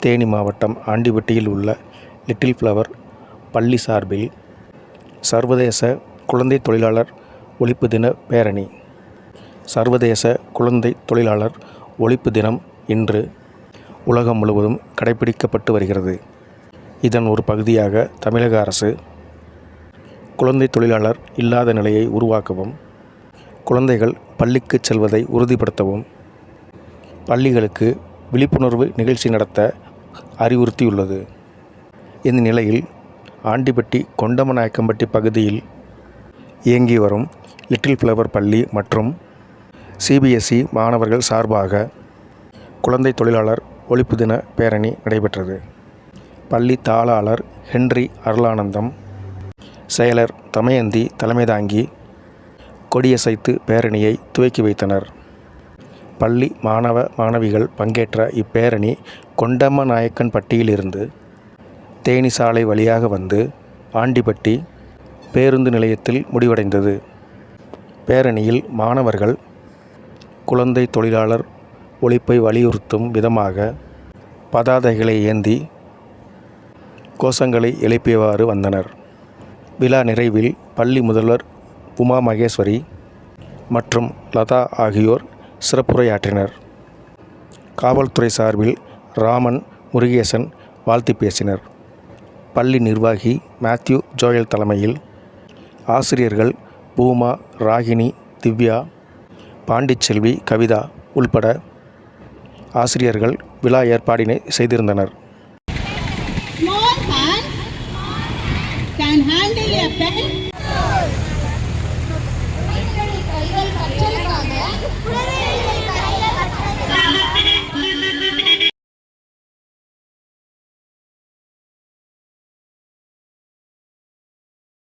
தேனி மாவட்டம் ஆண்டிபட்டியில் உள்ள little flower பள்ளி சார்பில் சர்வதேச குழந்தை தொழிலாளர் ஒழிப்பு தின பேரணி. சர்வதேச குழந்தை தொழிலாளர் ஒழிப்பு தினம் இன்று உலகம் முழுவதும் கடைபிடிக்கப்பட்டு வருகிறது. இதன் ஒரு பகுதியாக தமிழக அரசு குழந்தை தொழிலாளர் இல்லாத நிலையை உருவாக்கவும், குழந்தைகள் பள்ளிக்கு செல்வதை உறுதிப்படுத்தவும் பள்ளிகளுக்கு விழிப்புணர்வு நிகழ்ச்சி நடத்த அறிவுறுத்தியுள்ளது. இந்த நிலையில் ஆண்டிபட்டி கொண்டமநாயக்கம்பட்டி பகுதியில் இயங்கி வரும் லிட்டில் ஃப்ளவர் பள்ளி மற்றும் CBSE மாணவர்கள் சார்பாக குழந்தை தொழிலாளர் ஒழிப்பு தின பேரணி நடைபெற்றது. பள்ளி தாளாளர் ஹென்றி அருளானந்தம், செயலர் தமயந்தி தலைமை தாங்கி கொடியசைத்து பேரணியை துவக்கி வைத்தனர். பள்ளி மாணவ மாணவிகள் பங்கேற்ற இப்பேரணி கொண்டமநாயக்கன்பட்டியிலிருந்து தேனி சாலை வழியாக வந்து ஆண்டிபட்டி பேருந்து நிலையத்தில் முடிவடைந்தது. பேரணியில் மாணவர்கள் குழந்தை தொழிலாளர் ஒழிப்பை வலியுறுத்தும் விதமாக பதாதைகளை ஏந்தி கோஷங்களை எழுப்பியவாறு வந்தனர். விழா நிறைவில் பள்ளி முதல்வர் உமா மகேஸ்வரி மற்றும் லதா ஆகியோர் சிறப்புரையாற்றினர். காவல்துறை சார்பில் ராமன், முருகேசன் வாழ்த்தி பேசினர். பள்ளி நிர்வாகி மேத்யூ ஜோயல் தலைமையில் ஆசிரியர்கள் பூமா, ராகினி, திவ்யா, பாண்டிச்செல்வி, கவிதா உள்பட ஆசிரியர்கள் விழா ஏற்பாடினை செய்திருந்தனர்.